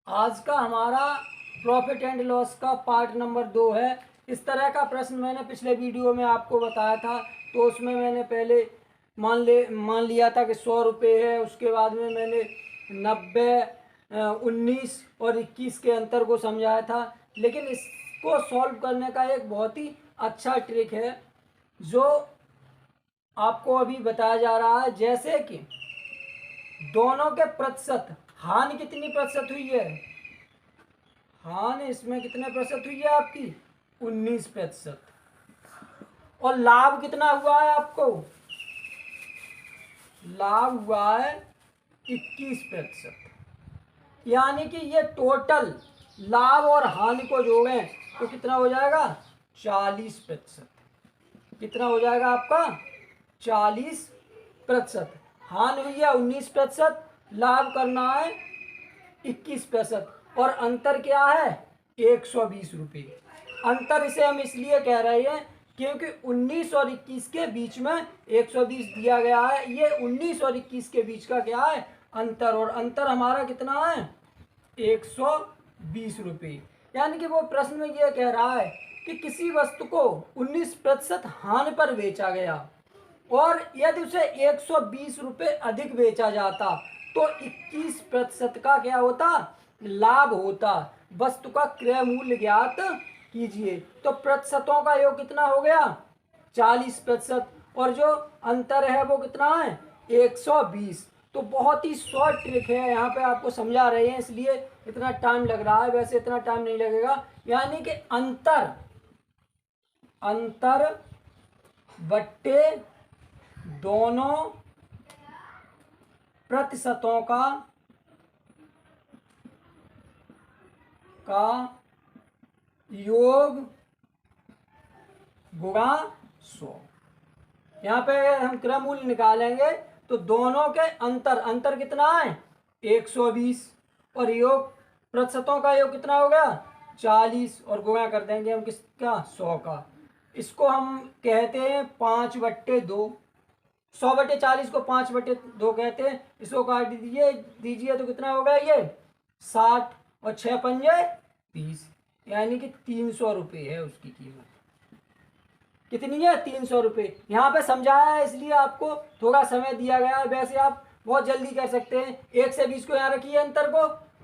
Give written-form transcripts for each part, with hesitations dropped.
आज का हमारा प्रॉफिट एंड लॉस का पार्ट नंबर 2 है। इस तरह का प्रश्न मैंने पिछले वीडियो में आपको बताया था, तो उसमें मैंने पहले मान लिया था कि 100 रुपये है। उसके बाद में मैंने 90, 19 और 21 के अंतर को समझाया था। लेकिन इसको सॉल्व करने का एक बहुत ही अच्छा ट्रिक है जो आपको अभी बताया जा रहा है। जैसे कि दोनों के प्रतिशत, हानि कितनी प्रतिशत हुई है, हानि इसमें कितने प्रतिशत हुई है आपकी 19%। और लाभ कितना हुआ है आपको, लाभ हुआ है 21%। यानी कि ये टोटल लाभ और हानि को जोड़ें तो कितना हो जाएगा 40%। कितना हो जाएगा आपका 40%। हानि हुई है 19%, लाभ करना है 21%। और अंतर क्या है 120 रुपये। अंतर इसे हम इसलिए कह रहे हैं क्योंकि 19 और 21 के बीच में 120 दिया गया है। ये 19 और 21 के बीच का क्या है अंतर, और अंतर हमारा कितना है 120 रुपये। यानी कि वो प्रश्न में ये कह रहा है कि किसी वस्तु को 19% हानि पर बेचा गया और यदि उसे 120 रुपये अधिक बेचा जाता तो 21% का क्या होता लाभ होता। वस्तु का क्रय मूल्य ज्ञात कीजिए। तो प्रतिशतों का योग कितना हो गया 40%, और जो अंतर है वो कितना है 120। तो बहुत ही शॉर्ट ट्रिक है, यहाँ पे आपको समझा रहे हैं इसलिए इतना टाइम लग रहा है, वैसे इतना टाइम नहीं लगेगा। यानी कि अंतर बट्टे दोनों प्रतिशतों का योग गुणा 100। यहाँ पे हम क्रम मूल्य निकालेंगे तो दोनों के अंतर कितना है 120, और योग प्रतिशतों का योग कितना हो गया 40, और गुणा कर देंगे हम किसका 100 का। इसको हम कहते हैं 5/2। 100/40 को 5/2 कहते हैं। इसको काट दीजिए तो कितना होगा ये 60, और 6×5 30, यानी कि 300 रुपये है उसकी कीमत। कितनी है 300 रुपये। यहाँ पे समझाया है इसलिए आपको थोड़ा समय दिया गया है, वैसे आप बहुत जल्दी कर सकते हैं। 1 से 20 को यहाँ रखिए, अंतर को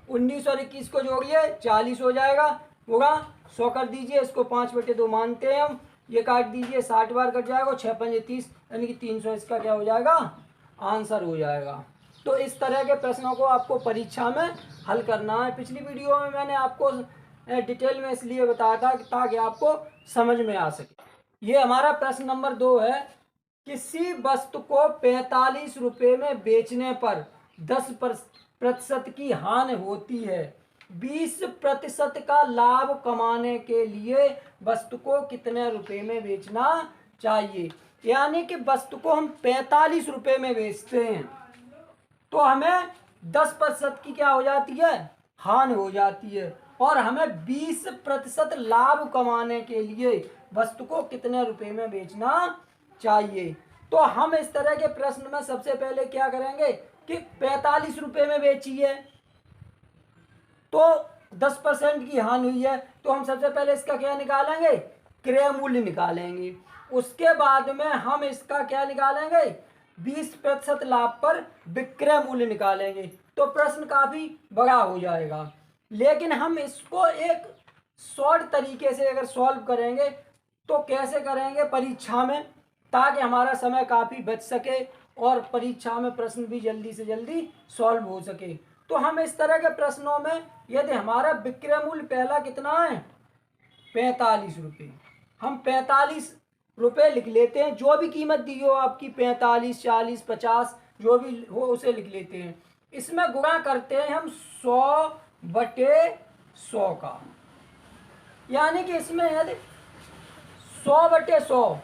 19 और 21 को जोड़िए 40 हो जाएगा, होगा 100 कर दीजिए। इसको 5/2 मानते हैं हम, ये काट दीजिए 60 बार कट जाएगा, 6×5 30, यानी कि 300 इसका क्या हो जाएगा आंसर हो जाएगा। तो इस तरह के प्रश्नों को आपको परीक्षा में हल करना है। पिछली वीडियो में मैंने आपको डिटेल में इसलिए बताया था ताकि आपको समझ में आ सके। ये हमारा प्रश्न नंबर 2 है। किसी वस्तु को 45 रुपये में बेचने पर 10% की हानि होती है। 20% का लाभ कमाने के लिए वस्तु को कितने रुपए में बेचना चाहिए। यानी कि वस्तु को हम 45 रुपये में बेचते हैं तो हमें 10% की क्या हो जाती है हानि हो जाती है, और हमें 20% लाभ कमाने के लिए वस्तु को कितने रुपए में बेचना चाहिए। तो हम इस तरह के प्रश्न में सबसे पहले क्या करेंगे कि 45 रुपये में बेचिए तो 10% की हानि हुई है, तो हम सबसे पहले इसका क्या निकालेंगे क्रय मूल्य निकालेंगे। उसके बाद में हम इसका क्या निकालेंगे 20% लाभ पर विक्रय मूल्य निकालेंगे। तो प्रश्न काफी बड़ा हो जाएगा। लेकिन हम इसको एक शॉर्ट तरीके से अगर सॉल्व करेंगे तो कैसे करेंगे परीक्षा में, ताकि हमारा समय काफ़ी बच सके और परीक्षा में प्रश्न भी जल्दी से जल्दी सॉल्व हो सके। तो हम इस तरह के प्रश्नों में यदि हमारा विक्रय मूल्य पहला कितना है 45 रुपये, हम 45 रुपये लिख लेते हैं। जो भी कीमत दी हो आपकी 45, 40, 50 जो भी हो उसे लिख लेते हैं। इसमें गुणा करते हैं हम 100/100 का, यानी कि इसमें यदि 100/100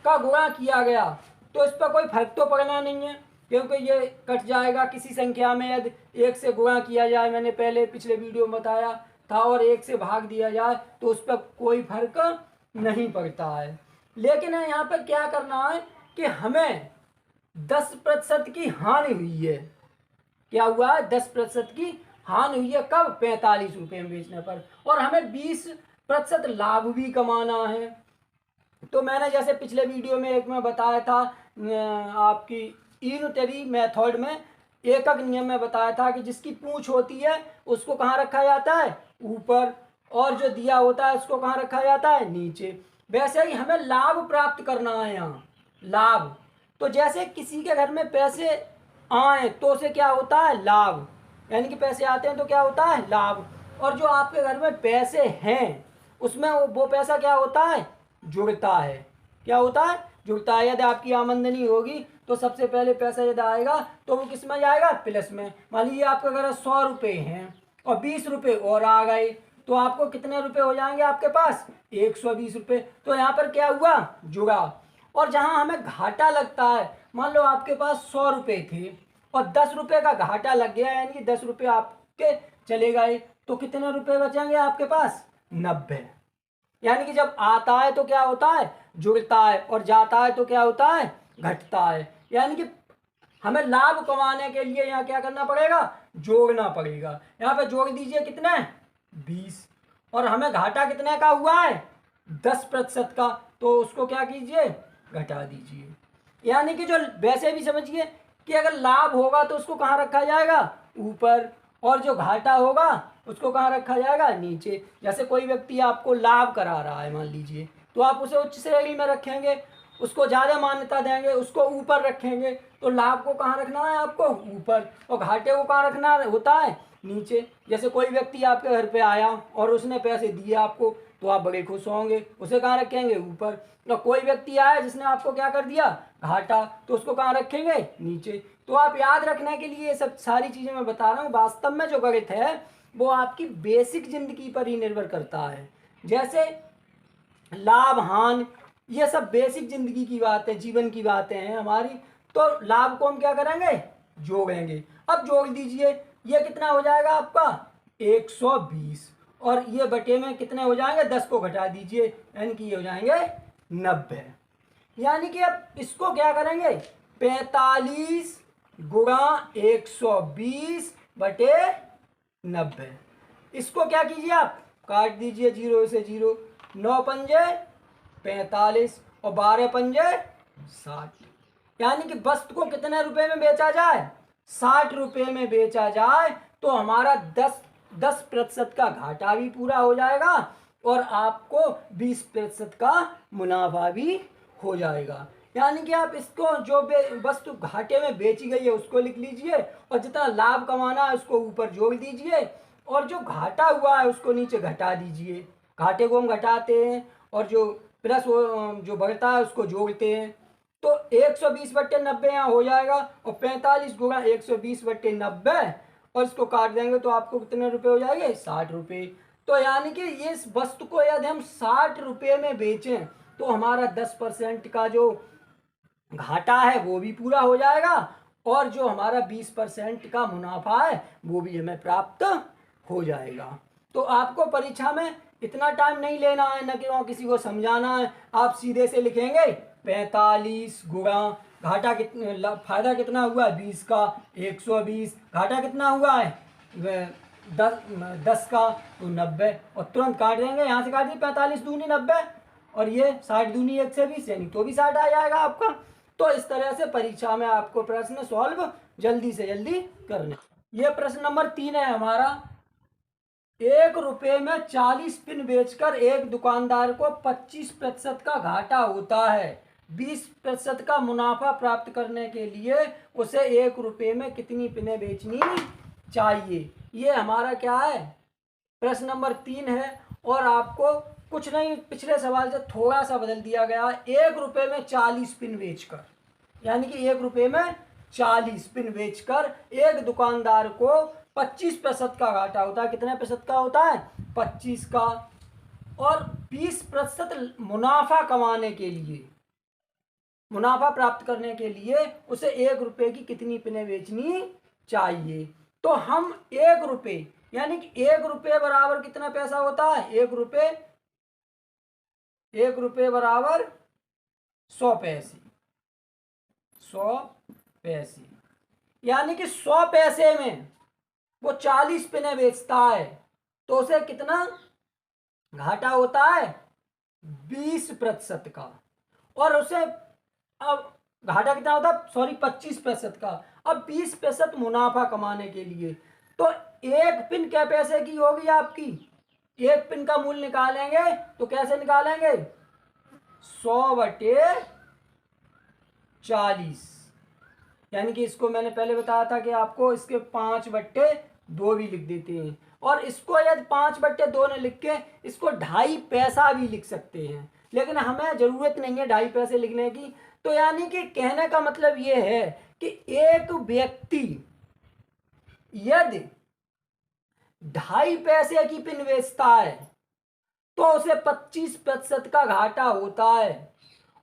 का गुणा किया गया तो इस पर कोई फर्क तो पड़ना नहीं है, क्योंकि ये कट जाएगा किसी संख्या में। यदि 1 से गुणा किया जाए, मैंने पहले पिछले वीडियो में बताया था, और 1 से भाग दिया जाए तो उस पर कोई फर्क नहीं पड़ता है। लेकिन यहाँ पर क्या करना है कि हमें 10% की हानि हुई है। क्या हुआ है 10% की हानि हुई है कब? 45 रुपये में बेचने पर। और हमें 20% लाभ भी कमाना है। तो मैंने जैसे पिछले वीडियो में एक में बताया था आपकी यूनिटरी मेथड में एकक नियम में बताया था कि जिसकी पूंछ होती है उसको कहाँ रखा जाता है? ऊपर। और जो दिया होता है उसको कहाँ रखा जाता है? नीचे। वैसे ही हमें लाभ प्राप्त करना है यहाँ, लाभ। तो जैसे किसी के घर में पैसे आए तो उसे क्या होता है? लाभ। यानी कि पैसे आते हैं तो क्या होता है? लाभ। और जो आपके घर में पैसे हैं उसमें वो पैसा क्या होता है? जुड़ता है। क्या होता है? जुड़ता है। यदि आपकी आमदनी होगी तो सबसे पहले पैसा यदि आएगा तो वो किस में जाएगा? प्लस में। मान लीजिए आपके घर 100 रुपये हैं और 20 रुपये और आ गए तो आपको कितने रुपए हो जाएंगे आपके पास? 120 रुपये। तो यहाँ पर क्या हुआ? जुड़ा। और जहाँ हमें घाटा लगता है, मान लो आपके पास 100 रुपये थे और 10 रुपये का घाटा लग गया, यानी कि 10 रुपये आपके चले गए, तो कितने रुपये बचेंगे आपके पास? 90। यानी कि जब आता है तो क्या होता है? जुड़ता है। और जाता है तो क्या होता है? घटता है। यानी कि हमें लाभ कमाने के लिए यहाँ क्या करना पड़ेगा? जोड़ना पड़ेगा। यहाँ पे जोड़ दीजिए कितने? 20। और हमें घाटा कितने का हुआ है? 10% का। तो उसको क्या कीजिए? घटा दीजिए। यानी कि जो वैसे भी समझिए कि अगर लाभ होगा तो उसको कहाँ रखा जाएगा? ऊपर। और जो घाटा होगा उसको कहाँ रखा जाएगा? नीचे। जैसे कोई व्यक्ति आपको लाभ करा रहा है मान लीजिए, तो आप उसे उच्च श्रेणी में रखेंगे, उसको ज़्यादा मान्यता देंगे, उसको ऊपर रखेंगे। तो लाभ को कहाँ रखना है आपको? ऊपर। और घाटे को कहाँ रखना होता है? नीचे। जैसे कोई व्यक्ति आपके घर पे आया और उसने पैसे दिए आपको, तो आप बड़े खुश होंगे, उसे कहाँ रखेंगे? ऊपर। और कोई व्यक्ति आया जिसने आपको क्या कर दिया? घाटा, तो उसको कहाँ रखेंगे? नीचे। तो आप याद रखने के लिए ये सब सारी चीज़ें मैं बता रहा हूँ। वास्तव में जो गणित है वो आपकी बेसिक जिंदगी पर ही निर्भर करता है। जैसे लाभ हानि, ये सब बेसिक जिंदगी की बातें, जीवन की बातें हैं हमारी। तो लाभ को हम क्या करेंगे? जोड़ेंगे। अब जोड़ दीजिए, ये कितना हो जाएगा आपका? 120। और ये बटे में कितने हो जाएंगे? 10 को घटा दीजिए, यानी कि ये हो जाएंगे 90। यानी कि अब इसको क्या करेंगे? 45 गुणा 120 बटे 90। इसको क्या कीजिए? आप काट दीजिए, 0 से 0। 9 पंजे 45 और 12 पंजे 60। यानी कि वस्तु को कितने रुपए में बेचा जाए? 60 रुपये में बेचा जाए तो हमारा 10% का घाटा भी पूरा हो जाएगा और आपको 20% का मुनाफा भी हो जाएगा। यानी कि आप इसको जो वस्तु घाटे में बेची गई है उसको लिख लीजिए और जितना लाभ कमाना है उसको ऊपर जोड़ दीजिए और जो घाटा हुआ है उसको नीचे घटा दीजिए। घाटे को हम घटाते हैं और जो प्लस जो बढ़ता है उसको जोड़ते हैं। तो 120/90 यहाँ हो जाएगा और 45 गुणा 120/90 और इसको काट देंगे तो आपको कितने रुपए हो जाएंगे? 60 रुपये। तो यानी कि ये इस वस्तु को यदि हम 60 रुपये में बेचें तो हमारा 10% का जो घाटा है वो भी पूरा हो जाएगा और जो हमारा 20% का मुनाफा है वो भी हमें प्राप्त हो जाएगा। तो आपको परीक्षा में इतना टाइम नहीं लेना है, न कि किसी को समझाना है। आप सीधे से लिखेंगे 45 गुणा घाटा कितना, फायदा कितना हुआ है? 20 का। 120 घाटा कितना हुआ है? 10 का, तो 90 और तुरंत काट देंगे। यहाँ से काट दिए 45 दूनी 90 और ये 60 दूनी 120, यानी तो भी 60 आ जाएगा आपका। तो इस तरह से परीक्षा में आपको प्रश्न सॉल्व जल्दी से जल्दी करने। ये प्रश्न नंबर 3 है हमारा। 1 रुपये में 40 पिन बेचकर एक दुकानदार को 25% का घाटा होता है। 20% का मुनाफा प्राप्त करने के लिए उसे 1 रुपये में कितनी पिनें बेचनी चाहिए? ये हमारा क्या है? प्रश्न नंबर 3 है। और आपको कुछ नहीं, पिछले सवाल से थोड़ा सा बदल दिया गया। 1 रुपये में 40 पिन बेचकर, यानी कि 1 रुपये में 40 पिन बेचकर एक दुकानदार को 25% का घाटा होता है। कितने प्रतिशत का होता है? 25 का। और 20% मुनाफा कमाने के लिए, मुनाफा प्राप्त करने के लिए उसे 1 रुपये की कितनी पिनें बेचनी चाहिए? तो हम 1 रुपये, यानी कि 1 रुपये बराबर कितना पैसा होता है? 1 रुपये, 1 रुपये बराबर 100 पैसे। 100 पैसे, यानी कि 100 पैसे में वो 40 पिने बेचता है तो उसे कितना घाटा होता है? 20% का। और उसे अब घाटा कितना होता है? सॉरी 25% का। अब 20% मुनाफा कमाने के लिए तो एक पिन क्या पैसे की होगी आपकी? एक पिन का मूल्य निकालेंगे तो कैसे निकालेंगे? 100/40, यानी कि इसको मैंने पहले बताया था कि आपको इसके 5/2 भी लिख देते हैं। और इसको यदि 5/2 ने लिख के इसको 2.5 पैसा भी लिख सकते हैं, लेकिन हमें जरूरत नहीं है 2.5 पैसे लिखने की। तो यानी कि कहने का मतलब ये है कि एक व्यक्ति यदि 2.5 पैसे की पिन बेचता है तो उसे 25% का घाटा होता है।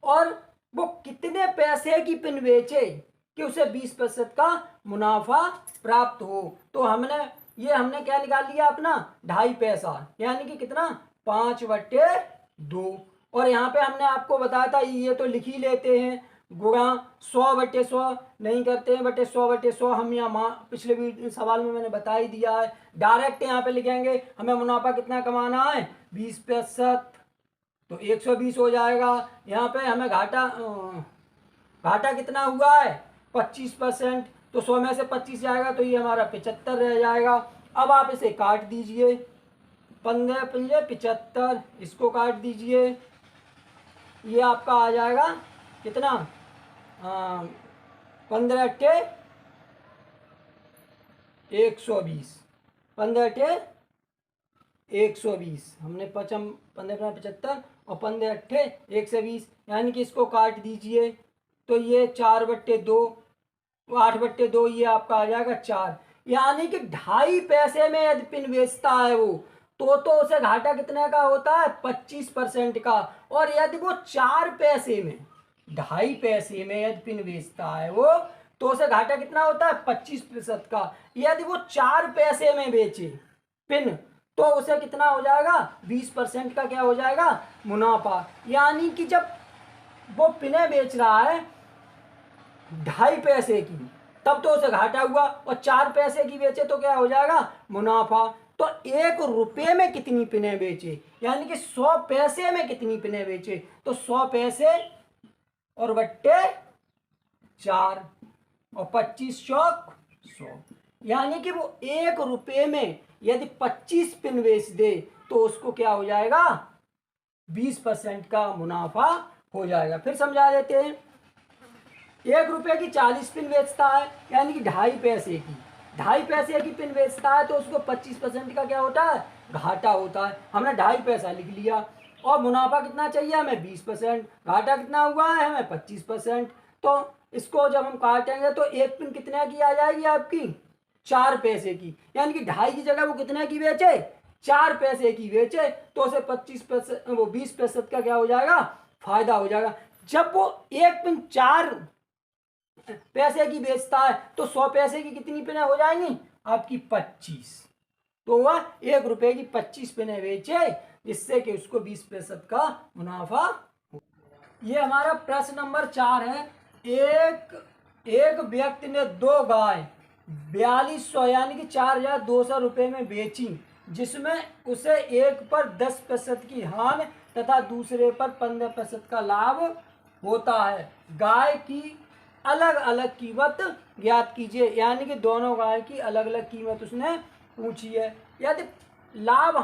और वो कितने पैसे की पिन बेचे कि उसे 20% का मुनाफा प्राप्त हो? तो हमने क्या निकाल लिया अपना? 2.5 पैसा, यानी कि कितना? 5/2। और यहाँ पे हमने आपको बताया था ये तो लिख ही लेते हैं, गुणा 100/100 नहीं करते हैं, 100/100 हम यहाँ पिछले सवाल में मैंने बता ही दिया है। डायरेक्ट यहाँ पे लिखेंगे हमें मुनाफा कितना कमाना है? 20%, तो 120 हो जाएगा। यहाँ पे हमें घाटा कितना हुआ है? 25%, तो 100 में से 25 जाएगा तो ये हमारा 75 रह जाएगा। अब आप इसे काट दीजिए, 15×5 = 75, इसको काट दीजिए, ये आपका आ जाएगा कितना? 15×8 = 120, 15×8 = 120। हमने 15×75 और 15×8 = 120, यानी कि इसको काट दीजिए तो ये 4/2, 8/2, ये आपका आ जाएगा 4। यानी कि 2.5 पैसे में यदि पिन बेचता है वो तो उसे घाटा कितने का होता है? 25% का। और यदि वो 4 पैसे में, 2.5 पैसे में यदि पिन बेचता है वो तो उसे घाटा कितना होता है? 25% का। यदि वो 4 पैसे में बेचे पिन तो उसे कितना हो जाएगा? 20% का क्या हो जाएगा? मुनाफा। यानी कि जब वो पिने बेच रहा है 2.5 पैसे की तब तो उसे घाटा हुआ, और 4 पैसे की बेचे तो क्या हो जाएगा? मुनाफा। तो 1 रुपये में कितनी पिने बेचे, यानी कि 100 पैसे में कितनी पिने बेचे? तो 100 पैसे और बट्टे 4 और 25 चौक 100, यानी कि वो 1 रुपये में यदि 25 पिन बेच दे तो उसको क्या हो जाएगा? 20% का मुनाफा हो जाएगा। फिर समझा देते हैं। 1 रुपये की 40 पिन बेचता है, यानी कि 2.5 पैसे की, 2.5 पैसे की पिन बेचता है तो उसको 25% का क्या होता है? घाटा होता है। हमने 2.5 पैसा लिख लिया। और मुनाफा कितना चाहिए हमें? 20%। घाटा कितना हुआ है हमें? 25%। तो इसको जब हम काटेंगे तो एक पिन कितने की आ जाएगी आपकी? 4 पैसे की, यानी कि 2.5 की जगह वो कितने की बेचे? 4 पैसे की बेचे तो उसे 25%, वो 20% का क्या हो जाएगा? फायदा हो जाएगा। जब वो एक पिन 4 पैसे की बेचता है तो 100 पैसे की कितनी पिने हो जाएंगी आपकी? 25। तो वह 1 रुपये की 25 पिने बेचे, जिससे कि उसको 20% का मुनाफा। ये हमारा प्रश्न नंबर 4 है। एक व्यक्ति ने 2 गाय 4200 यानी कि 4200 रुपये में बेची, जिसमें उसे एक पर 10% की हानि तथा दूसरे पर 15% का लाभ होता है। गाय की अलग अलग कीमत ज्ञात कीजिए, यानी कि दोनों गाय की अलग अलग कीमत उसने पूछी है। यदि लाभ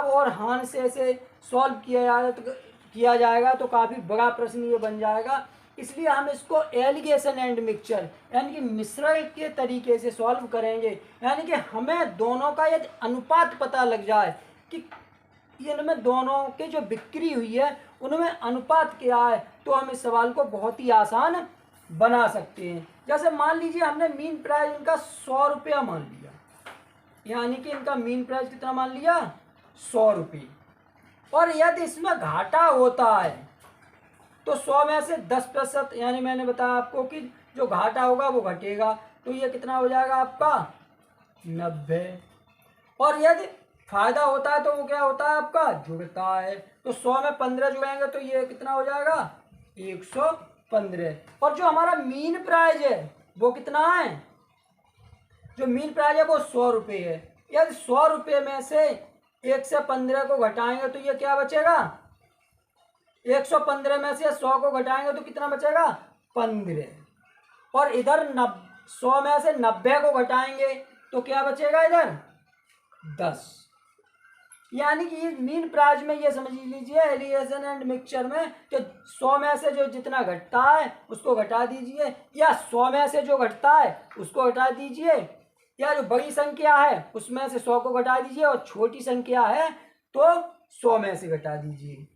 और हानि से सॉल्व किया जाएगा तो काफ़ी बड़ा प्रश्न ये बन जाएगा। इसलिए हम इसको एलिगेशन एंड मिक्सचर यानी कि मिश्रण के तरीके से सॉल्व करेंगे। यानी कि हमें दोनों का यदि अनुपात पता लग जाए कि इनमें दोनों के जो बिक्री हुई है उनमें अनुपात क्या है, तो हम इस सवाल को बहुत ही आसान बना सकते हैं। जैसे मान लीजिए हमने मीन प्राइस इनका 100 रुपया मान लिया, यानी कि इनका मीन प्राइस कितना मान लिया? 100 रुपये। और यदि इसमें घाटा होता है तो 100 में से 10%, यानी मैंने बताया आपको कि जो घाटा होगा वो घटेगा, तो ये कितना हो जाएगा आपका? 90। और यदि फायदा होता है तो वो क्या होता है आपका? जुड़ता है। तो 100 में 15 जुड़ेंगे तो ये कितना हो जाएगा? 115। और जो हमारा मीन प्राइस है वो कितना है? जो मीन प्राइस है वो 100 रुपये है। यदि 100 रुपये में से 1 से 15 को घटाएंगे तो ये क्या बचेगा, 115 में से 100 को घटाएंगे तो कितना बचेगा, 15। और इधर 100 में से 90 को घटाएंगे तो क्या बचेगा, इधर 10। यानी कि मीन प्राइस में ये समझ लीजिए एलिगेशन एंड मिक्सचर में कि 100 में से जो जितना घटता है उसको घटा दीजिए, या 100 में से जो घटता है उसको घटा दीजिए, या जो बड़ी संख्या है उसमें से 100 को घटा दीजिए, और छोटी संख्या है तो 100 में से घटा दीजिए।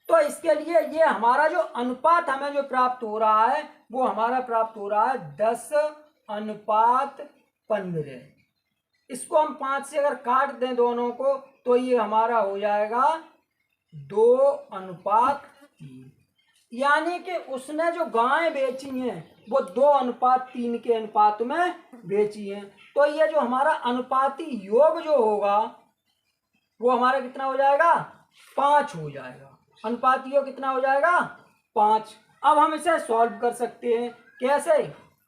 तो इसके लिए ये हमारा जो अनुपात हमें जो प्राप्त हो रहा है वो हमारा प्राप्त हो रहा है 10:15। इसको हम 5 से अगर काट दें दोनों को तो ये हमारा हो जाएगा 2:3। यानी कि उसने जो गायें बेची हैं वो 2:3 के अनुपात में बेची हैं। तो ये जो हमारा अनुपाती योग जो होगा वो हमारा कितना हो जाएगा, 5 हो जाएगा। अनुपाती योग कितना हो जाएगा, 5। अब हम इसे सॉल्व कर सकते हैं। कैसे,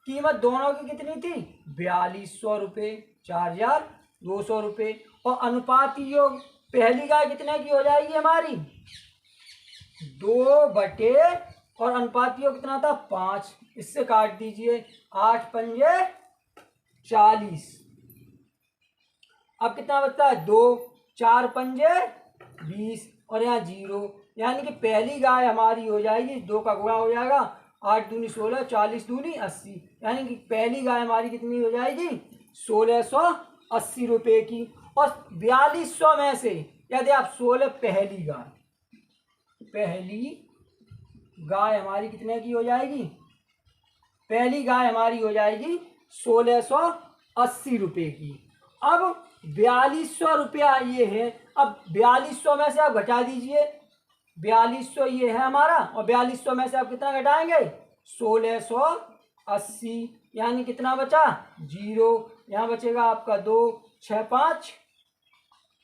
कीमत दोनों की कितनी थी, 4200 रुपये, 4200 रुपये। और अनुपाती योग पहली गाय कितने की हो जाएगी हमारी, 2 और अनुपाती योग कितना था, 5। इससे काट दीजिए, 8 पंजे 40। अब कितना बचता है, 2, 4 पंजे 20 और यहाँ 0। यानी कि पहली गाय हमारी हो जाएगी, 2 का गुणा हो जाएगा, 8 दूनी 16, 40 दूनी 80। यानी कि पहली गाय हमारी कितनी हो जाएगी, 1680 रुपये की। और 4200 में से यदि आप 16 पहली गाय हमारी कितने की हो जाएगी, पहली गाय हमारी हो जाएगी 1680 रुपये की। अब 4200 रुपया ये है। अब 4200 में से आप घटा दीजिए, 4200 ये है हमारा, और 4200 में से आप कितना घटाएंगे, 1680। यानी कितना बचा, 0। यहाँ बचेगा आपका 2, 6 5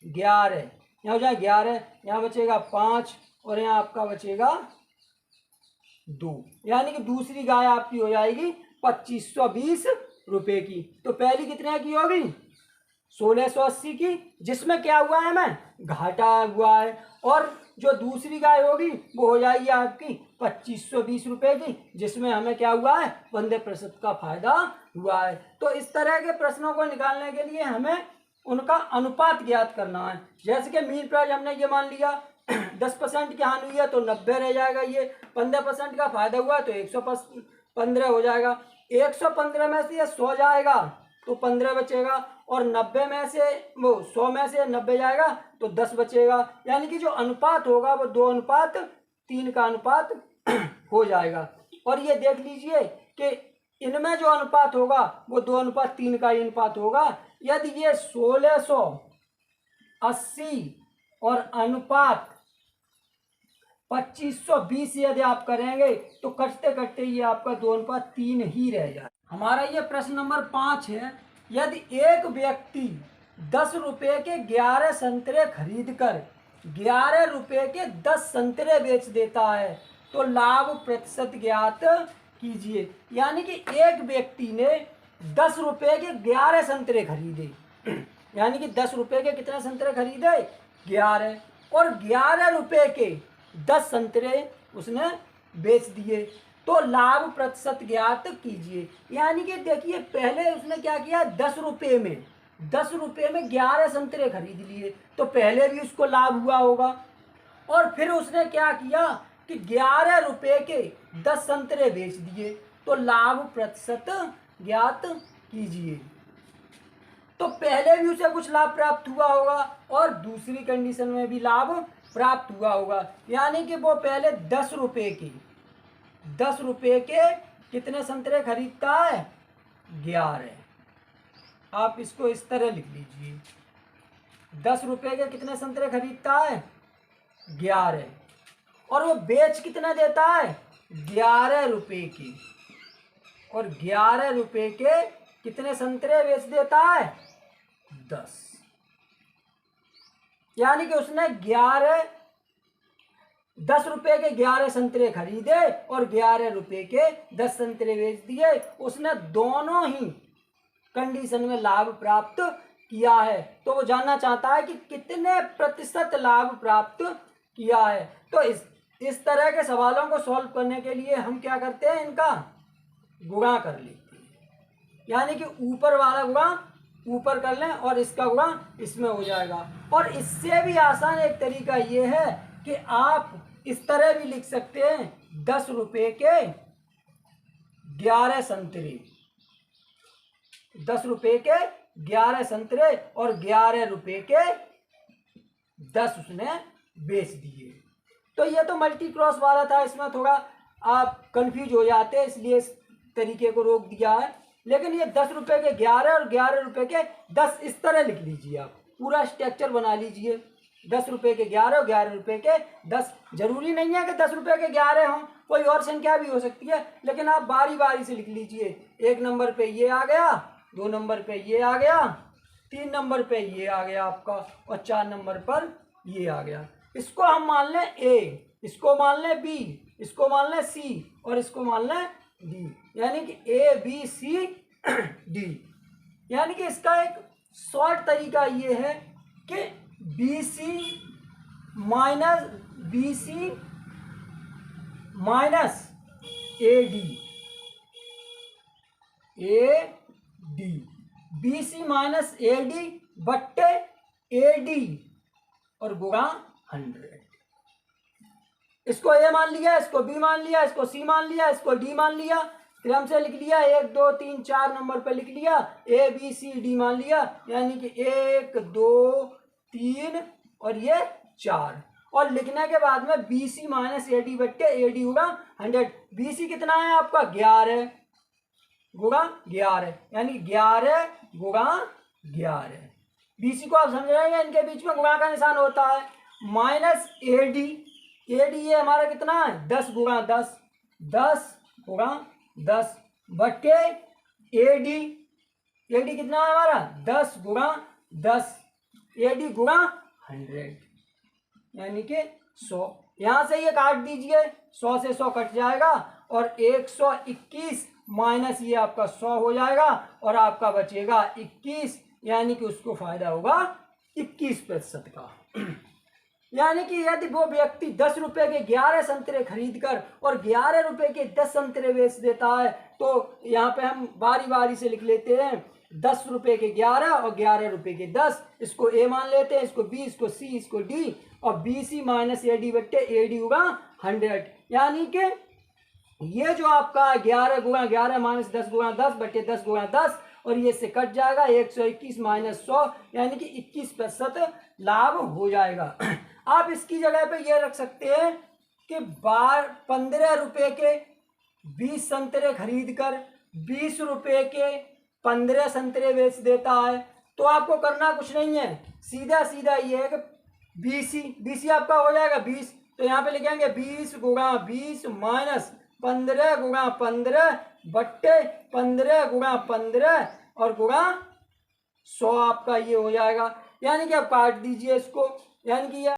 11, यहाँ हो जाए 11, यहाँ बचेगा 5 और यहाँ आपका बचेगा 2। यानी कि दूसरी गाय आपकी हो जाएगी 2520 रुपये की। तो पहली कितने की होगी, 1680 की, जिसमें क्या हुआ है, हमें घाटा हुआ है। और जो दूसरी गाय होगी वो हो जाएगी आपकी 2520 रुपये की, जिसमें हमें क्या हुआ है, 15% का फायदा हुआ है। तो इस तरह के प्रश्नों को निकालने के लिए हमें उनका अनुपात ज्ञात करना है। जैसे कि मीन प्राइस हमने ये मान लिया 10% की हानि हुई है तो 90 रह जाएगा, ये 15% का फायदा हुआ तो 115 हो जाएगा। 115 में से ये 100 जाएगा तो 15 बचेगा, और 90 में से वो 100 में से 90 जाएगा तो 10 बचेगा। यानी कि जो अनुपात होगा वो 2:3 का अनुपात हो जाएगा। और ये देख लीजिए कि इनमें जो अनुपात होगा वो 2:3 का ही अनुपात होगा। यदि ये 1680 और अनुपात 2520 यदि आप करेंगे तो कटते कटते ये आपका 2:3 ही रह जाए। हमारा ये प्रश्न नंबर 5 है। यदि एक व्यक्ति 10 रुपये के 11 संतरे खरीद कर 11 रुपये के 10 संतरे बेच देता है तो लाभ प्रतिशत ज्ञात कीजिए। यानी कि एक व्यक्ति ने 10 रुपये के 11 संतरे खरीदे, यानी कि 10 रुपये के कितने संतरे खरीदे, 11, और 11 रुपये के 10 संतरे उसने बेच दिए, तो लाभ प्रतिशत ज्ञात कीजिए। यानी कि देखिए पहले उसने क्या किया, 10 रुपये में 11 संतरे खरीद लिए तो पहले भी उसको लाभ हुआ होगा। और फिर उसने क्या किया कि 11 रुपये के 10 संतरे बेच दिए तो लाभ प्रतिशत ज्ञात कीजिए। तो पहले भी उसे कुछ लाभ प्राप्त हुआ होगा और दूसरी कंडीशन में भी लाभ प्राप्त हुआ होगा। यानी कि वो पहले 10 रुपये के कितने संतरे खरीदता है, 11। आप इसको इस तरह लिख लीजिए, 10 रुपये के कितने संतरे खरीदता है, 11, और वो बेच कितना देता है, 11 रुपये के, और 11 रुपये के कितने संतरे बेच देता है, 10। यानी कि उसने 10 रुपये के 11 संतरे खरीदे और 11 रुपये के 10 संतरे बेच दिए। उसने दोनों ही कंडीशन में लाभ प्राप्त किया है। तो वो जानना चाहता है कि कितने प्रतिशत लाभ प्राप्त किया है। तो इस तरह के सवालों को सॉल्व करने के लिए हम क्या करते हैं, इनका गुणा कर लेते हैं, यानी कि ऊपर वाला गुणा ऊपर कर लें और इसका गुणा इसमें हो जाएगा। और इससे भी आसान एक तरीका ये है कि आप इस तरह भी लिख सकते हैं 10 रुपये के 11 संतरे, 10 रुपये के 11 संतरे और 11 रुपये के 10 उसने बेच दिए। तो ये तो मल्टी क्रॉस वाला था, इसमें थोड़ा आप कंफ्यूज हो जाते हैं, इसलिए इस तरीके को रोक दिया है। लेकिन ये 10 रुपये के 11 और 11 रुपये के 10 इस तरह लिख लीजिए, आप पूरा स्ट्रक्चर बना लीजिए। 10 रुपये के 11 और 11 रुपये के 10। जरूरी नहीं है कि 10 रुपये के 11 हों, कोई और संख्या भी हो सकती है, लेकिन आप बारी बारी से लिख लीजिए। 1 नंबर पे ये आ गया, 2 नंबर पे ये आ गया, 3 नंबर पे ये आ गया आपका, और 4 नंबर पर ये आ गया। इसको हम मान लें ए, इसको मान लें बी, इसको मान लें सी और इसको मान लें डी, यानी कि ए बी सी डी। यानी कि इसका एक शॉर्ट तरीका ये है कि B C minus A D, B C minus A D बट्टे ए डी और गुणा 100। इसको ए मान लिया, इसको बी मान लिया, इसको सी मान लिया, इसको डी मान लिया, क्रम से लिख लिया, 1 2 3 4 नंबर पे लिख लिया, ए बी सी डी मान लिया, यानी कि 1 2 3 और ये 4। और लिखने के बाद में B C minus A D बट्टे ए डी होगा 100। बी सी कितना है आपका 11 गुणा 11, यानी 11 गुणा 11। बी सी को आप समझ रहे हैं, इनके बीच में गुणा का निशान होता है। माइनस ए डी, ये हमारा कितना है 10 गुणा 10, 10 गुणा 10 बट्टे ए डी कितना है हमारा 10 गुणा 10, ए डी गुणा 100, यानी कि 100। यहाँ से ये काट दीजिए, 100 से 100 कट जाएगा और 121 माइनस ये आपका 100 हो जाएगा और आपका बचेगा 21, यानी कि उसको फायदा होगा 21% का। यानी कि यदि वो व्यक्ति 10 रुपये के 11 संतरे खरीद कर और 11 रुपये के 10 संतरे बेच देता है, तो यहाँ पे हम बारी बारी से लिख लेते हैं 10 रुपये के 11 और 11 रुपये के 10। इसको ए मान लेते हैं, इसको बी, इसको सी, इसको डी, और B C minus A D बट्टे ए डी होगा 100। यानी कि ये जो आपका 11 गुणा 11 माइनस 10 गुणा 10 बट्टे 10 गुणा 10, और ये से कट जाएगा 121 माइनस 100, यानी कि 21% लाभ हो जाएगा। आप इसकी जगह पे ये रख सकते हैं कि 15 रुपये के 20 संतरे खरीद कर 20 रुपये के 15 संतरे बेच देता है। तो आपको करना कुछ नहीं है, सीधा सीधा ये है कि बीसी आपका हो जाएगा 20, तो यहाँ पे लिखेंगे 20 गुणा 20 माइनस 15 गुणा 15 बट्टे 15 गुणा 15 और गुणा 100 आपका ये हो जाएगा। यानी कि आप काट दीजिए इसको, यानी कि